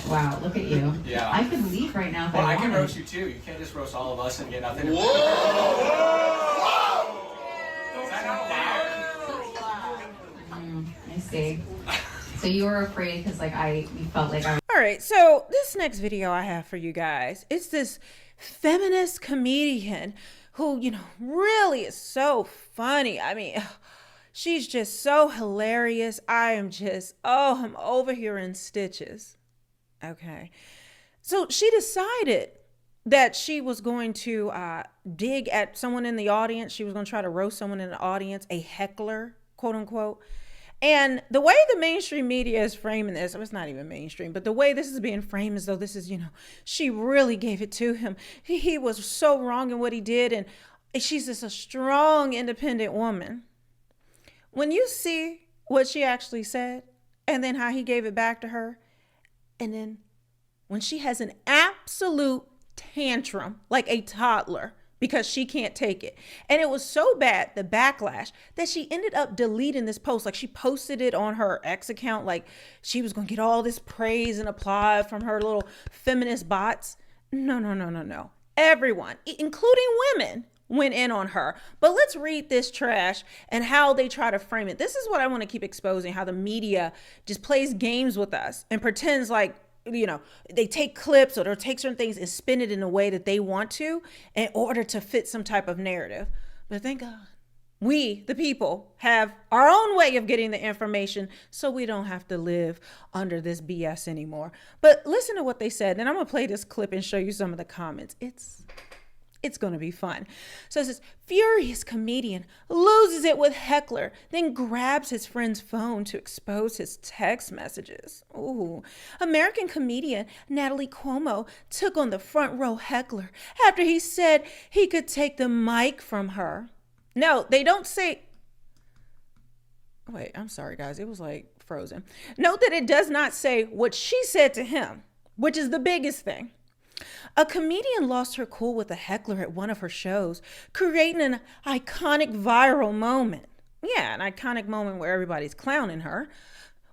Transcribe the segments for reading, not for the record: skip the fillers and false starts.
Wow, look at you. Yeah. I could leave right now if Well, I I wanted. can roast you too. You can't just roast all of us and get nothing. Whoa! Is that not allowed? I see. So you were afraid because you felt like I. All right, so this next video I have for you guys, it's this feminist comedian who, really is so funny. I mean, she's just so hilarious. I'm over here in stitches. Okay. So she decided that she was going to dig at someone in the audience. She was going to try to roast someone in the audience, a heckler, quote unquote. And the way the mainstream media is framing this, it's not even mainstream, but the way this is being framed as though this is, she really gave it to him. He was so wrong in what he did. And she's just a strong, independent woman. When you see what she actually said and then how he gave it back to her, and then when she has an absolute tantrum like a toddler because she can't take it. And it was so bad, the backlash, that she ended up deleting this post. Like she posted it on her ex account, like she was going to get all this praise and applause from her little feminist bots. No. Everyone, including women, went in on her. But let's read this trash and how they try to frame it. This is what I want to keep exposing, how the media just plays games with us and pretends like, they take clips or they'll take certain things and spin it in a way that they want to in order to fit some type of narrative. But thank God, we, the people, have our own way of getting the information so we don't have to live under this BS anymore. But listen to what they said. And I'm going to play this clip and show you some of the comments. It's going to be fun. So it says, furious comedian loses it with heckler, then grabs his friend's phone to expose his text messages. Ooh. American comedian Natalie Cuomo took on the front row heckler after he said he could take the mic from her. No, they don't say... Wait, I'm sorry, guys. It was like frozen. Note that it does not say what she said to him, which is the biggest thing. A comedian lost her cool with a heckler at one of her shows, creating an iconic viral moment. Yeah, an iconic moment where everybody's clowning her.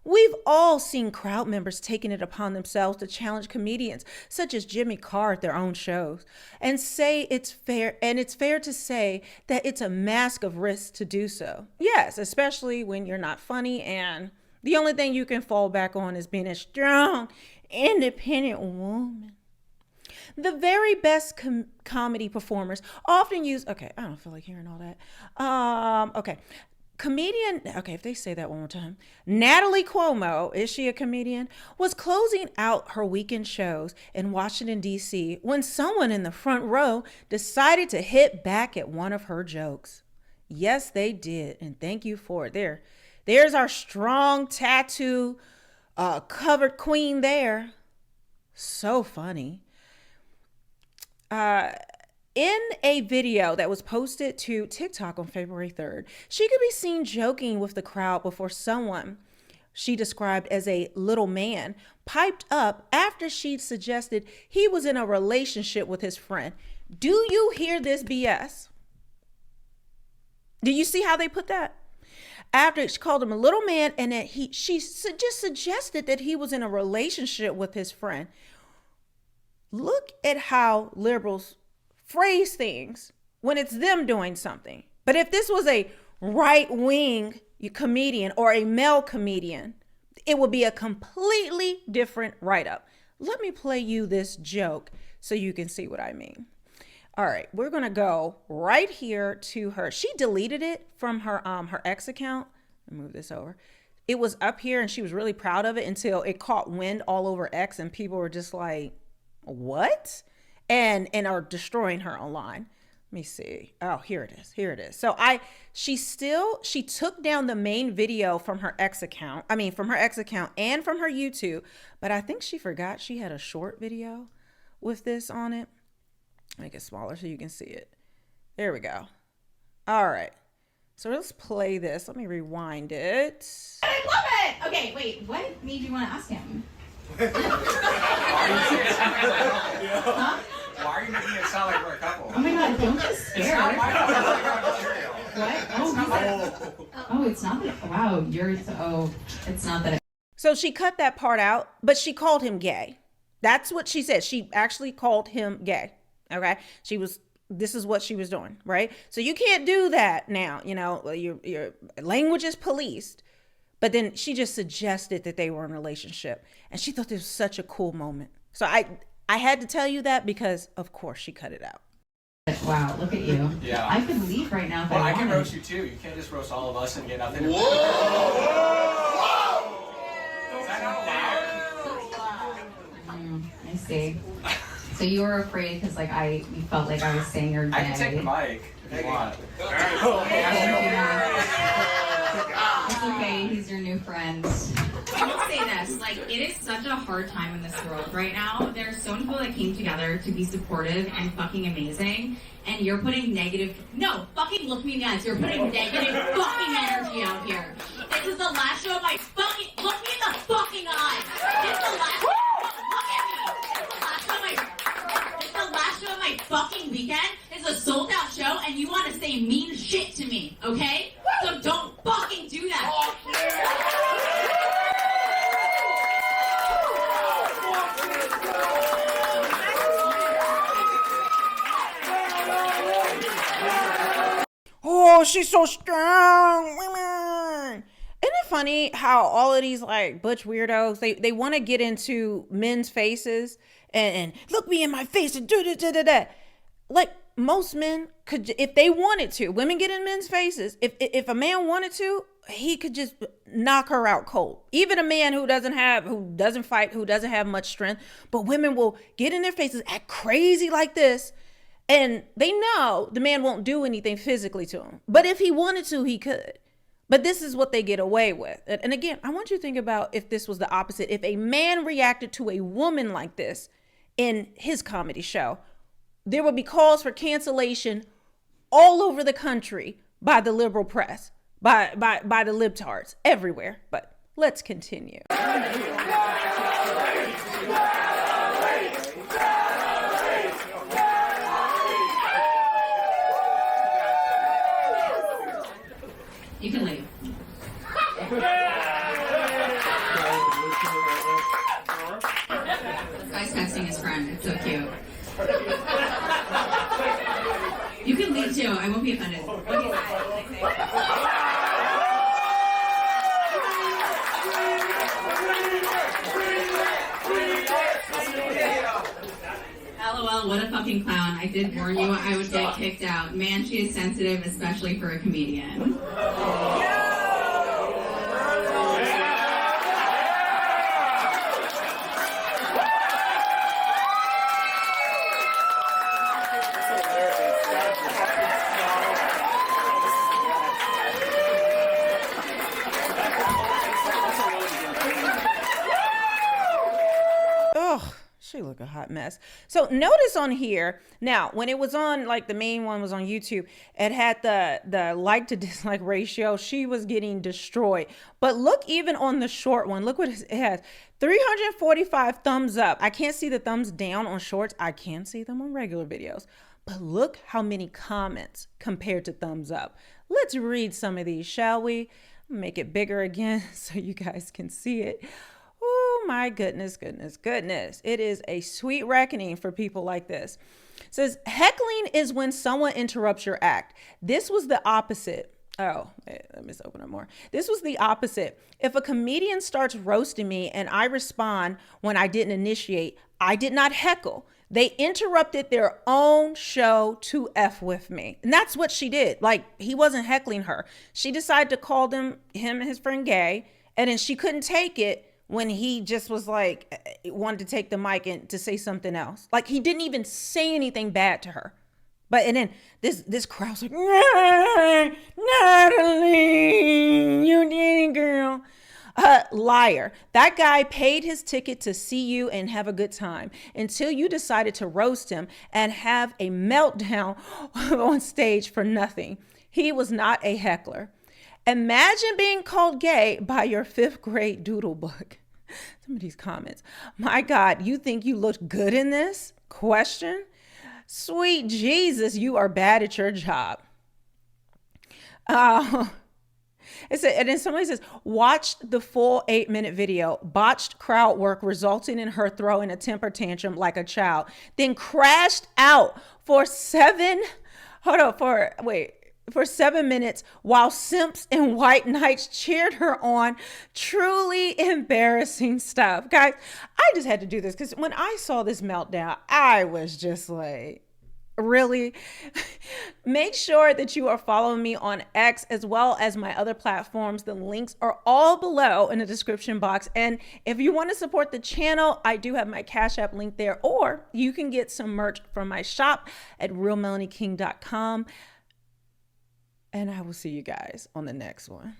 We've all seen crowd members taking it upon themselves to challenge comedians, such as Jimmy Carr at their own shows, and say it's fair. And it's fair to say that it's a mask of risk to do so. Yes, especially when you're not funny and the only thing you can fall back on is being a strong, independent woman. The very best comedy performers often use, okay, I don't feel like hearing all that. Okay. Comedian, okay, if they say that one more time. Natalie Cuomo, is she a comedian? Was closing out her weekend shows in Washington, D.C. when someone in the front row decided to hit back at one of her jokes. Yes, they did. And thank you for it. There's our strong tattoo covered queen there. So funny. In a video that was posted to TikTok on February 3rd, she could be seen joking with the crowd before someone she described as a little man piped up after she'd suggested he was in a relationship with his friend. Do you hear this BS? Do you see how they put that? After she called him a little man and that she just suggested that he was in a relationship with his friend. Look at how liberals phrase things when it's them doing something. But if this was a right-wing comedian or a male comedian, it would be a completely different write-up. Let me play you this joke so you can see what I mean. All right, we're going to go right here to her. She deleted it from her ex account. Let me move this over. It was up here and she was really proud of it until it caught wind all over X and people were just like, what? And are destroying her online. Let me see. Oh, here it is. So she took down the main video from her ex account. From her ex account and from her YouTube. But I think she forgot she had a short video with this on it. Make it smaller so you can see it. There we go. All right. So let's play this. Let me rewind it. I love it. Okay, wait. What made you want to ask him? Why are you making it sound like we're a couple? Oh my God, don't get scared. What? Oh, it's not that. Wow, it's not that. So she cut that part out, but she called him gay. That's what she said. She actually called him gay. Okay. This is what she was doing, right? So you can't do that now. Your language is policed. But then she just suggested that they were in a relationship. And she thought this was such a cool moment. So I had to tell you that because, of course, she cut it out. Wow, look at you. Yeah. I could leave right now if Well, I I wanted. can roast you too. You can't just roast all of us and get nothing. Whoa! Is that not loud? I see. So you were afraid because you felt like I was saying you're gay. I can take the mic if you want. It's okay, he's your new friend. I will say this, it is such a hard time in this world right now. There are so many people that came together to be supportive and fucking amazing, and you're putting fucking look me in the eyes. You're putting negative fucking energy out here. This is the last show of my fucking, look me in the fucking eyes. This is the last, look at me. This is the last show of my fucking weekend. It's a sold out show, and you want to say mean shit to me, okay? So don't fucking do that. Oh, she's so strong. Women. Isn't it funny how all of these butch weirdos, they want to get into men's faces and look me in my face and do da. Like most men could, if they wanted to, women get in men's faces. If a man wanted to, he could just knock her out cold. Even a man who doesn't fight, who doesn't have much strength, but women will get in their faces, act crazy like this. And they know the man won't do anything physically to him. But if he wanted to, he could. But this is what they get away with. And again, I want you to think about if this was the opposite. If a man reacted to a woman like this in his comedy show, there would be calls for cancellation all over the country by the liberal press, by the libtards, everywhere. But let's continue. You can leave. This guy's texting his friend. It's so cute. You can leave too. I won't be offended. LOL, what a fucking clown. I did warn you I would get kicked out. Man, she is sensitive, especially for a comedian. Oh, she look a hot mess. So notice on here, now when it was on, the main one was on YouTube, it had the like to dislike ratio. She was getting destroyed. But look, even on the short one, look what it has. 345 thumbs up. I can't see the thumbs down on shorts. I can see them on regular videos. But look how many comments compared to thumbs up. Let's read some of these, shall we? Make it bigger again so you guys can see it. Oh my goodness. It is a sweet reckoning for people like this. It says, heckling is when someone interrupts your act. This was the opposite. Oh, let me just open up more. This was the opposite. If a comedian starts roasting me and I respond when I didn't initiate, I did not heckle. They interrupted their own show to F with me. And that's what she did. He wasn't heckling her. She decided to call him and his friend gay. And then she couldn't take it when he just was wanted to take the mic and to say something else. He didn't even say anything bad to her. And then this crowd's like, Natalie, you did it, girl. Liar. That guy paid his ticket to see you and have a good time until you decided to roast him and have a meltdown on stage for nothing. He was not a heckler. Imagine being called gay by your 5th grade doodle book. Some of these comments. My God, you think you looked good in this? Question. Sweet Jesus, you are bad at your job. And then somebody says, watched the full 8-minute video, botched crowd work resulting in her throwing a temper tantrum like a child, then crashed out for 7 minutes while simps and white knights cheered her on. Truly embarrassing stuff. Guys, I just had to do this because when I saw this meltdown, I was just like, really? Make sure that you are following me on X as well as my other platforms. The links are all below in the description box. And if you want to support the channel, I do have my Cash App link there, or you can get some merch from my shop at realmelanieking.com. And I will see you guys on the next one.